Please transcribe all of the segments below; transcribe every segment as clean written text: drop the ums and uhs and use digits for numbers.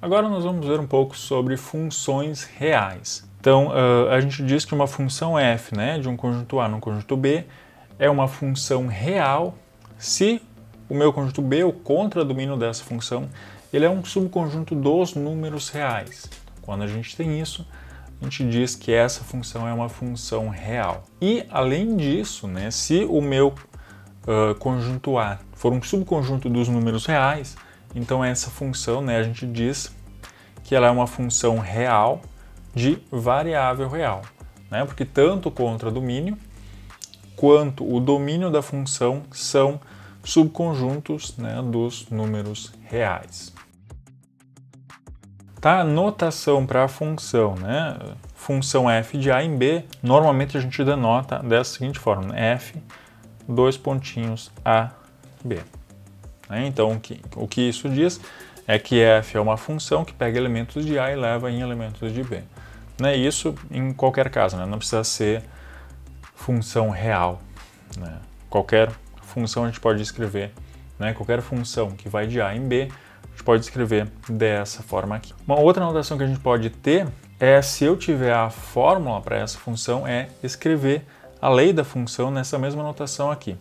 Agora nós vamos ver um pouco sobre funções reais. Então, a gente diz que uma função f, né, de um conjunto A num conjunto B, é uma função real se o meu conjunto B, o contradomínio dessa função, ele é um subconjunto dos números reais. Quando a gente tem isso, a gente diz que essa função é uma função real. E, além disso, né, se o meu conjunto A for um subconjunto dos números reais, então essa função, né, a gente diz que ela é uma função real de variável real, né, porque tanto o contradomínio quanto o domínio da função são subconjuntos, né, dos números reais. Tá? Notação para a função, né? Função f de a em b, normalmente a gente denota dessa seguinte forma, né? F, dois pontinhos a, b. Né? Então, o que isso diz é que f é uma função que pega elementos de a e leva em elementos de b. Né? Isso em qualquer caso, né? Não precisa ser função real. Né? Qualquer função a gente pode escrever, né? Qualquer função que vai de a em b, a gente pode escrever dessa forma aqui. Uma outra notação que a gente pode ter é, se eu tiver a fórmula para essa função, é escrever a lei da função nessa mesma notação aqui.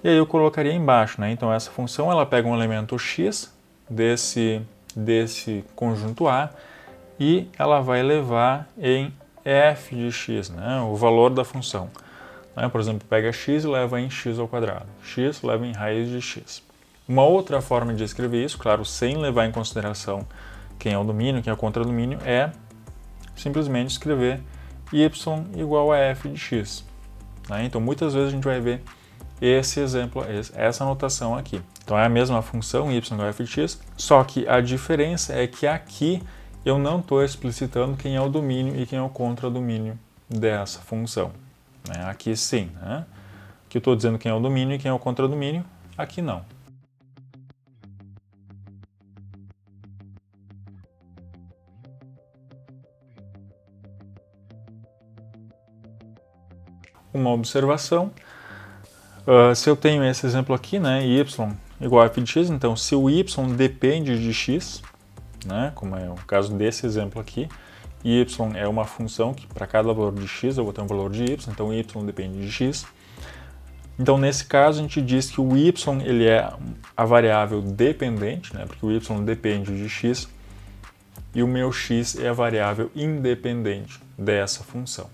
E aí eu colocaria embaixo, né? Então essa função ela pega um elemento x desse conjunto A e ela vai levar em f de x, né? O valor da função. Né? Por exemplo, pega x e leva em x ao quadrado. X leva em raiz de x. Uma outra forma de escrever isso, claro, sem levar em consideração quem é o domínio, quem é o contradomínio, é simplesmente escrever y igual a f de x. Né? Então, muitas vezes a gente vai ver esse exemplo, essa notação aqui. Então, é a mesma função, y igual a f de x, só que a diferença é que aqui eu não estou explicitando quem é o domínio e quem é o contradomínio dessa função. Né? Aqui sim. Né? Aqui eu estou dizendo quem é o domínio e quem é o contradomínio, aqui não. Uma observação, se eu tenho esse exemplo aqui, né, y igual a f de x, então se o y depende de x, né, como é o caso desse exemplo aqui, y é uma função que para cada valor de x eu vou ter um valor de y, então y depende de x. Então nesse caso a gente diz que o y ele é a variável dependente, né, porque o y depende de x, e o meu x é a variável independente dessa função.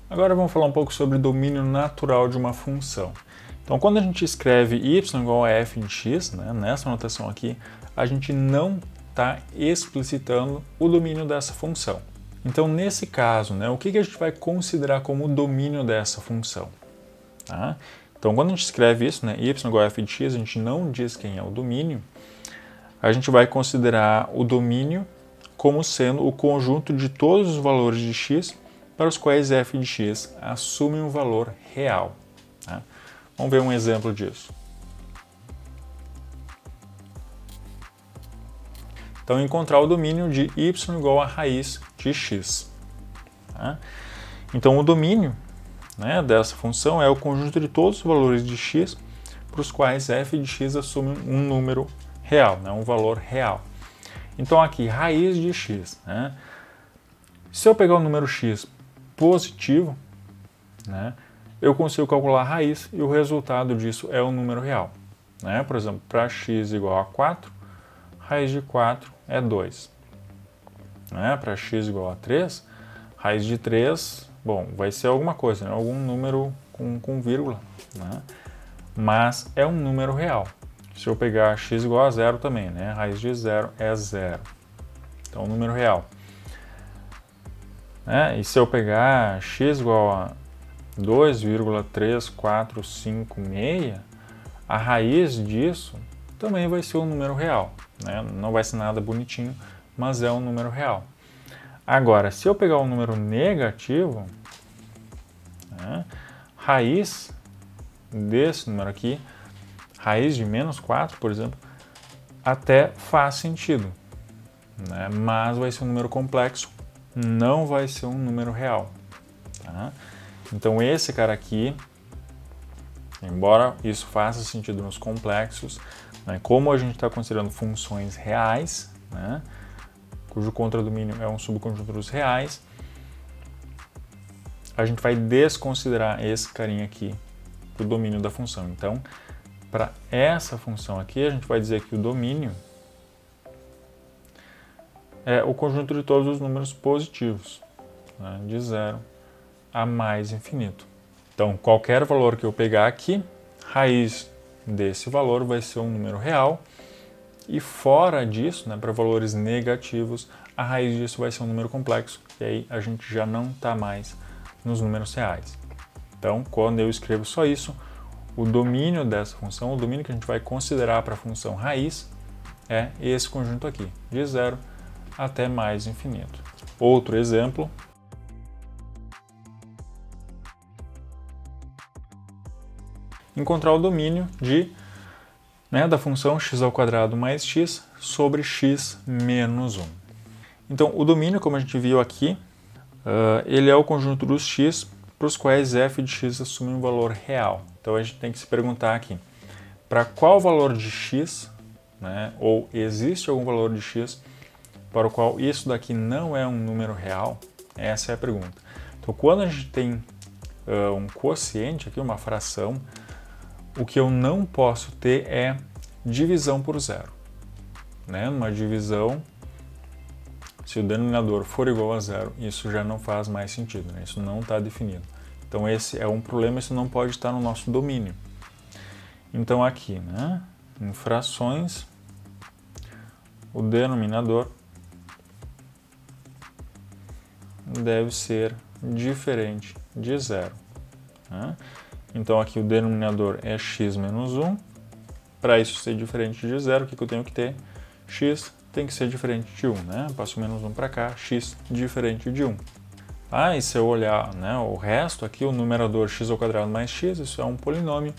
Agora vamos falar um pouco sobre o domínio natural de uma função. Então, quando a gente escreve y igual a f de x, né, nessa notação aqui, a gente não está explicitando o domínio dessa função. Então, nesse caso, né, o que a gente vai considerar como o domínio dessa função? Tá? Então, quando a gente escreve isso, né, y igual a f de x, a gente não diz quem é o domínio, a gente vai considerar o domínio como sendo o conjunto de todos os valores de x para os quais f de x assume um valor real. Tá? Vamos ver um exemplo disso. Então, encontrar o domínio de y igual a raiz de x. Tá? Então, o domínio, né, dessa função é o conjunto de todos os valores de x para os quais f de x assume um número real, né, um valor real. Então, aqui, raiz de x. Né? Se eu pegar o número x positivo, né, eu consigo calcular a raiz e o resultado disso é um número real. Né? Por exemplo, para x igual a 4, raiz de 4 é 2. Né? Para x igual a 3, raiz de 3, bom, vai ser alguma coisa, né? Algum número com vírgula, né? Mas é um número real. Se eu pegar x igual a 0 também, né? Raiz de 0 é 0. Então, um número real. E se eu pegar x igual a 2,3456, a raiz disso também vai ser um número real. Né? Não vai ser nada bonitinho, mas é um número real. Agora, se eu pegar um número negativo, né, raiz desse número aqui, raiz de menos 4, por exemplo, até faz sentido, né, mas vai ser um número complexo, não vai ser um número real. Tá? Então esse cara aqui, embora isso faça sentido nos complexos, né, como a gente está considerando funções reais, né, cujo contradomínio é um subconjunto dos reais, a gente vai desconsiderar esse carinha aqui do domínio da função. Então, para essa função aqui, a gente vai dizer que o domínio é o conjunto de todos os números positivos, né, de 0 a mais infinito. Então, qualquer valor que eu pegar aqui, raiz desse valor vai ser um número real, e fora disso, né, para valores negativos, a raiz disso vai ser um número complexo, e aí a gente já não está mais nos números reais. Então, quando eu escrevo só isso, o domínio dessa função, o domínio que a gente vai considerar para a função raiz, é esse conjunto aqui, de 0 até mais infinito. Outro exemplo. Encontrar o domínio da função x² mais x sobre x menos 1. Então, o domínio, como a gente viu aqui, ele é o conjunto dos x para os quais f de x assume um valor real. Então, a gente tem que se perguntar aqui, para qual valor de x, né, ou existe algum valor de x para o qual isso daqui não é um número real? Essa é a pergunta. Então, quando a gente tem um quociente aqui, uma fração, o que eu não posso ter é divisão por zero. Né? Numa divisão, se o denominador for igual a zero, isso já não faz mais sentido, né? Isso não está definido. Então esse é um problema, isso não pode estar no nosso domínio. Então aqui, né, em frações, o denominador deve ser diferente de zero. Né? Então aqui o denominador é x menos 1. Para isso ser diferente de zero, o que eu tenho que ter? X tem que ser diferente de 1, né? Passo menos 1 para cá, x diferente de 1. E se eu olhar, né, o resto aqui, o numerador x² mais x, isso é um polinômio,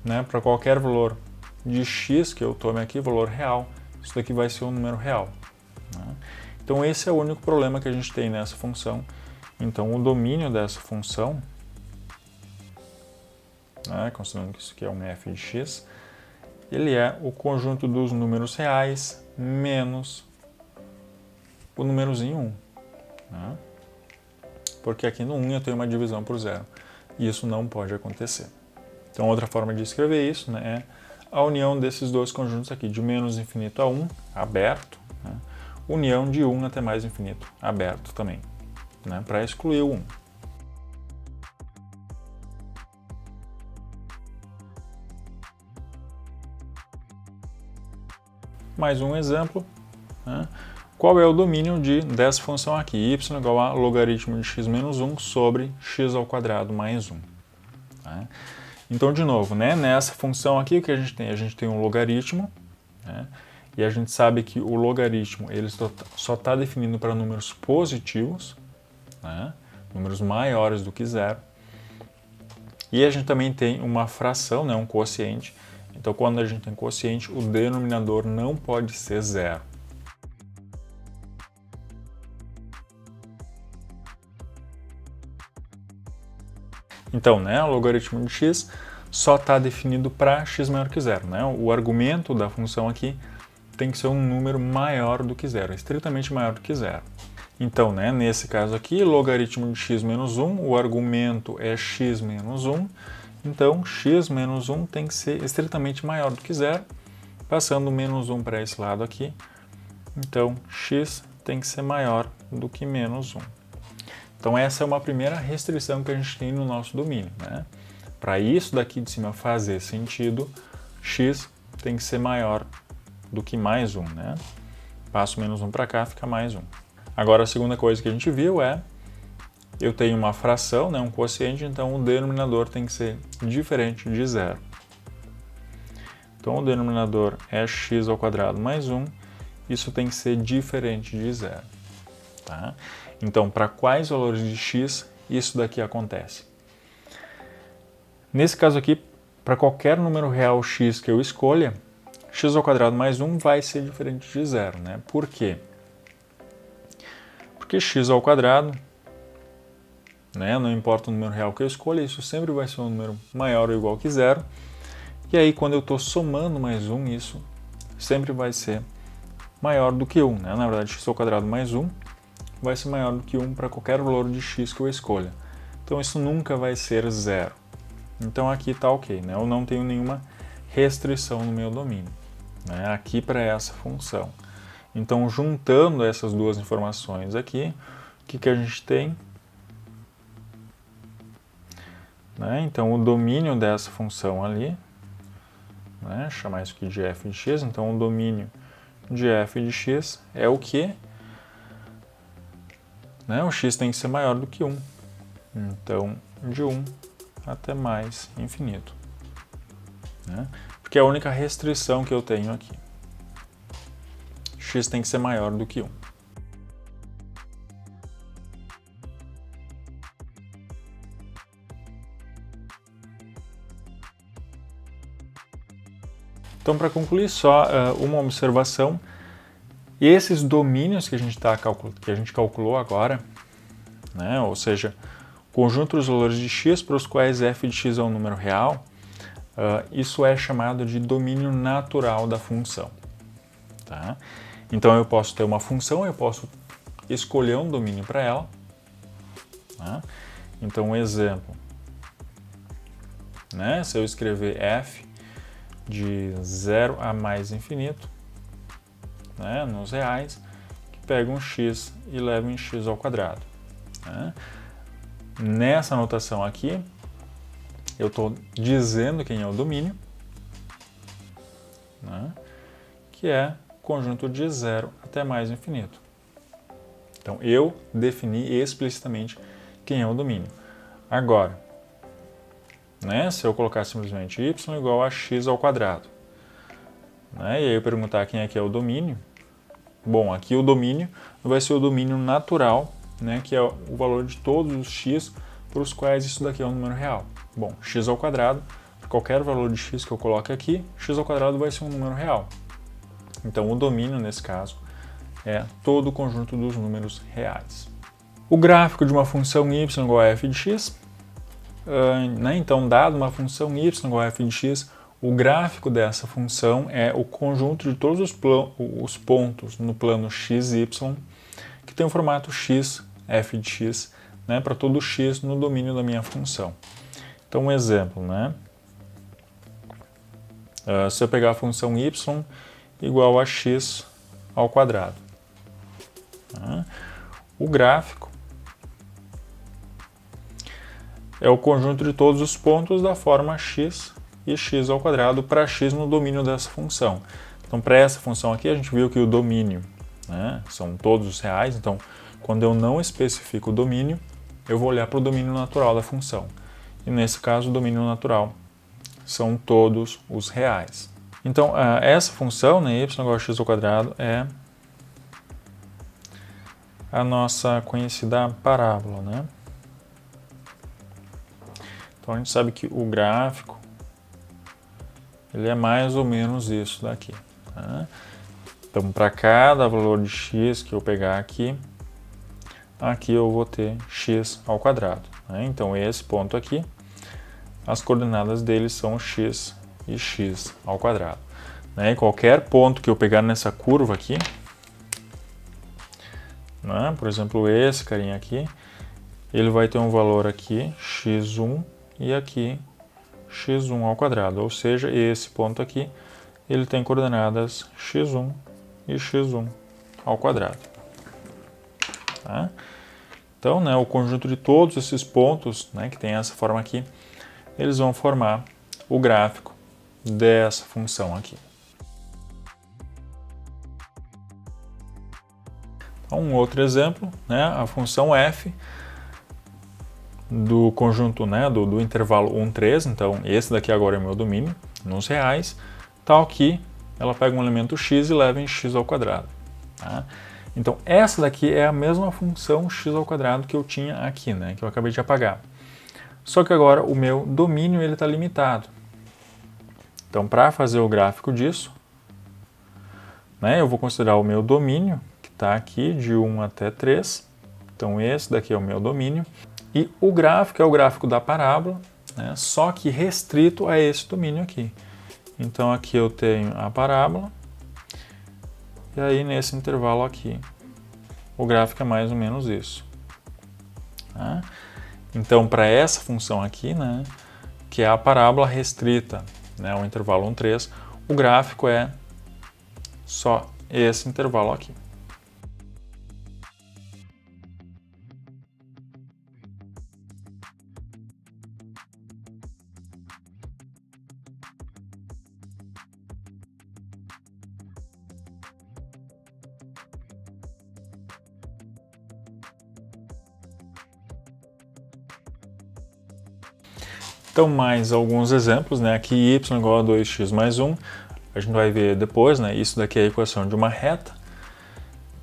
né? Para qualquer valor de x que eu tome aqui, valor real, isso daqui vai ser um número real. Né? Então esse é o único problema que a gente tem nessa função. Então o domínio dessa função, né, considerando que isso aqui é um f de x, ele é o conjunto dos números reais menos o númerozinho 1. Né? Porque aqui no 1 eu tenho uma divisão por zero. E isso não pode acontecer. Então outra forma de escrever isso, né, é a união desses dois conjuntos aqui, de menos infinito a 1, aberto, né, união de 1 até mais infinito, aberto também, né, para excluir o 1. Mais um exemplo, né? Qual é o domínio dessa função aqui? Y igual a logaritmo de x menos 1 sobre x² mais 1. Tá? Então, de novo, né? Nessa função aqui, o que a gente tem? A gente tem um logaritmo, né? E a gente sabe que o logaritmo ele só está definido para números positivos, né? Números maiores do que zero. E a gente também tem uma fração, né? Um quociente. Então, quando a gente tem quociente, o denominador não pode ser zero. Então, né, o logaritmo de x só está definido para x maior que zero. Né? O argumento da função aqui tem que ser um número maior do que zero, estritamente maior do que zero. Então, né, nesse caso aqui, logaritmo de x menos 1, o argumento é x menos 1. Então, x menos 1 tem que ser estritamente maior do que zero, passando menos 1 para esse lado aqui. Então, x tem que ser maior do que menos 1. Então, essa é uma primeira restrição que a gente tem no nosso domínio. Né? Para isso daqui de cima fazer sentido, x tem que ser maior do que mais 1. Né? Passo menos 1 para cá, fica mais 1. Agora, a segunda coisa que a gente viu é eu tenho uma fração, né, um quociente, então o denominador tem que ser diferente de zero. Então o denominador é x² mais 1, isso tem que ser diferente de zero. Tá? Então, para quais valores de x isso daqui acontece? Nesse caso aqui, para qualquer número real x que eu escolha, x ao quadrado mais 1 vai ser diferente de zero, né? Por quê? Porque x ao quadrado, né, não importa o número real que eu escolha, isso sempre vai ser um número maior ou igual que zero. E aí, quando eu estou somando mais 1, isso sempre vai ser maior do que 1, né? Na verdade, x ao quadrado mais 1 vai ser maior do que 1 para qualquer valor de x que eu escolha. Então, isso nunca vai ser zero. Então, aqui está ok, né? Eu não tenho nenhuma restrição no meu domínio, né? Aqui para essa função. Então, juntando essas duas informações aqui, o que a gente tem? Né? Então, o domínio dessa função ali, né? Chamar isso aqui de f de x, então o domínio de f de x é o quê? Né? O x tem que ser maior do que 1. Então, de 1 até mais infinito. Né? Porque é a única restrição que eu tenho aqui. X tem que ser maior do que 1. Então, para concluir, só uma observação. E esses domínios que a gente calculou agora, né, ou seja, conjunto dos valores de x para os quais f de x é um número real, isso é chamado de domínio natural da função. Tá? Então, eu posso ter uma função, eu posso escolher um domínio para ela. Tá? Então, um exemplo, né, se eu escrever f de 0 a mais infinito, né, nos reais, que pega um x e leva um x ao quadrado. Né? Nessa anotação aqui, eu estou dizendo quem é o domínio, né, que é conjunto de 0 até mais infinito. Então, eu defini explicitamente quem é o domínio. Agora, né, se eu colocar simplesmente y igual a x ao quadrado, né, e aí eu perguntar quem é que é o domínio, bom, aqui o domínio vai ser o domínio natural, né, que é o valor de todos os x para os quais isso daqui é um número real. Bom, x ao quadrado, para qualquer valor de x que eu coloque aqui, x ao quadrado vai ser um número real. Então, o domínio, nesse caso, é todo o conjunto dos números reais. O gráfico de uma função y igual a f de x, né, então, dado uma função y igual a f de x, o gráfico dessa função é o conjunto de todos os pontos no plano x, y, que tem o formato x, f de x, né, para todo x no domínio da minha função. Então, um exemplo, né? Se eu pegar a função y igual a x ao quadrado, né, o gráfico é o conjunto de todos os pontos da forma x e x ao quadrado para x no domínio dessa função. Então, para essa função aqui, a gente viu que o domínio, né, são todos os reais. Então, quando eu não especifico o domínio, eu vou olhar para o domínio natural da função. E nesse caso, o domínio natural são todos os reais. Então, essa função, né, y igual a x ao quadrado, é a nossa conhecida parábola, né? Então, a gente sabe que o gráfico ele é mais ou menos isso daqui. Tá? Então, para cada valor de x que eu pegar aqui, aqui eu vou ter x ao quadrado. Né? Então, esse ponto aqui, as coordenadas dele são x e x ao quadrado. Né? E qualquer ponto que eu pegar nessa curva aqui, né? Por exemplo, esse carinha aqui, ele vai ter um valor aqui, x1, e aqui x1 ao quadrado, ou seja, esse ponto aqui, ele tem coordenadas x1 e x1 ao quadrado. Tá? Então, né, o conjunto de todos esses pontos, né, que tem essa forma aqui, eles vão formar o gráfico dessa função aqui. Então, um outro exemplo, né, a função f do conjunto, né, do intervalo 1, 3, então esse daqui agora é o meu domínio, nos reais, tal que ela pega um elemento x e leva em x ao quadrado. Tá? Então, essa daqui é a mesma função x² que eu tinha aqui, né, que eu acabei de apagar. Só que agora o meu domínio está limitado. Então, para fazer o gráfico disso, né, eu vou considerar o meu domínio, que está aqui, de 1 até 3. Então, esse daqui é o meu domínio. E o gráfico é o gráfico da parábola, né, só que restrito a esse domínio aqui. Então, aqui eu tenho a parábola. E aí, nesse intervalo aqui, o gráfico é mais ou menos isso. Tá? Então, para essa função aqui, né, que é a parábola restrita, né, ao intervalo 1, 3, o gráfico é só esse intervalo aqui. Então, mais alguns exemplos, né? Aqui y igual a 2x mais 1, a gente vai ver depois, né? Isso daqui é a equação de uma reta.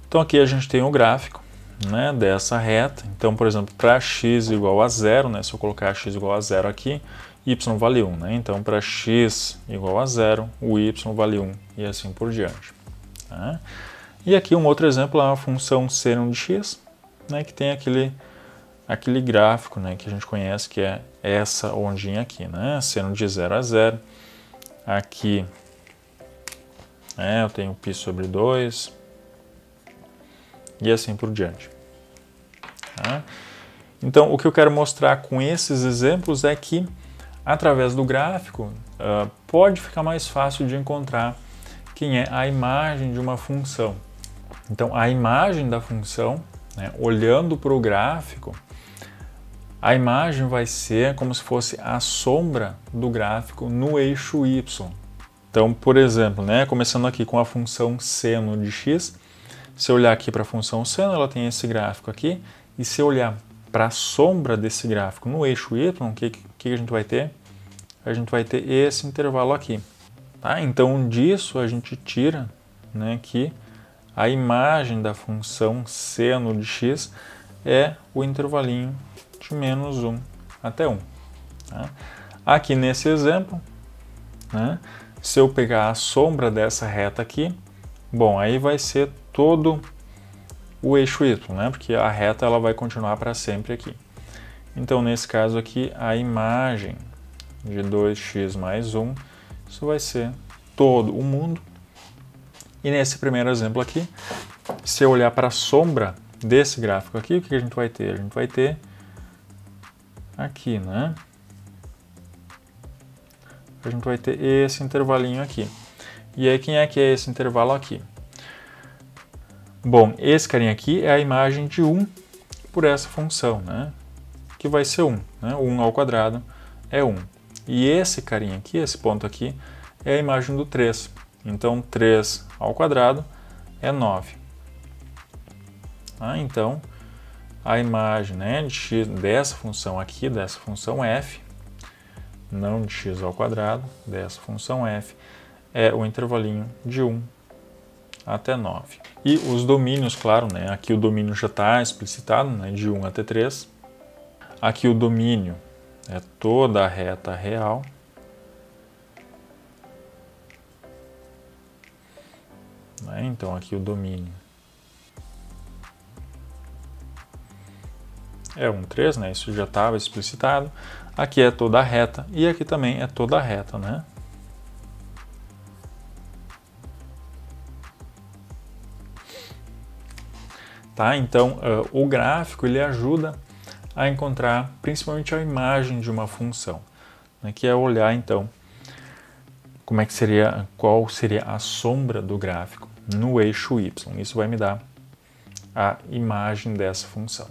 Então, aqui a gente tem o gráfico, né, dessa reta. Então, por exemplo, para x igual a 0, né? Se eu colocar x igual a 0 aqui, y vale 1, né? Então, para x igual a 0, o y vale 1 e assim por diante. Tá? E aqui um outro exemplo é a função seno de x, né? Que tem aquele gráfico, né, que a gente conhece, que é essa ondinha aqui, né, seno de 0 a 0. Aqui, né, eu tenho π sobre 2 e assim por diante. Tá? Então, o que eu quero mostrar com esses exemplos é que, através do gráfico, pode ficar mais fácil de encontrar quem é a imagem de uma função. Então, a imagem da função, né, olhando para o gráfico, a imagem vai ser como se fosse a sombra do gráfico no eixo y. Então, por exemplo, né, começando aqui com a função seno de x, se eu olhar aqui para a função seno, ela tem esse gráfico aqui, e se eu olhar para a sombra desse gráfico no eixo y, o que a gente vai ter? A gente vai ter esse intervalo aqui. Tá? Então, disso a gente tira, né, que a imagem da função seno de x é o intervalinho de menos 1 até 1. Tá? Aqui nesse exemplo, né, se eu pegar a sombra dessa reta aqui, bom, aí vai ser todo o eixo y, né, porque a reta ela vai continuar para sempre aqui. Então, nesse caso aqui, a imagem de 2x mais 1, isso vai ser todo o mundo. E nesse primeiro exemplo aqui, se eu olhar para a sombra desse gráfico aqui, o que a gente vai ter? A gente vai ter aqui, né? A gente vai ter esse intervalinho aqui. E aí, quem é que é esse intervalo aqui? Bom, esse carinha aqui é a imagem de 1 por essa função, né? Que vai ser 1, né? 1 ao quadrado é 1. E esse carinha aqui, esse ponto aqui, é a imagem do 3. Então, 3 ao quadrado é 9. Então, a imagem, né, de x dessa função aqui, dessa função f, não de x ao quadrado, dessa função f, é o intervalinho de 1 até 9. E os domínios, claro, né, aqui o domínio já está explicitado, né, de 1 até 3. Aqui o domínio é toda a reta real. Né, então, aqui o domínio é 1, 3, né? Isso já estava explicitado. Aqui é toda a reta e aqui também é toda a reta, né? Tá? Então, o gráfico ele ajuda a encontrar principalmente a imagem de uma função, né? Que é olhar então como é que seria, qual seria a sombra do gráfico no eixo y. Isso vai me dar a imagem dessa função.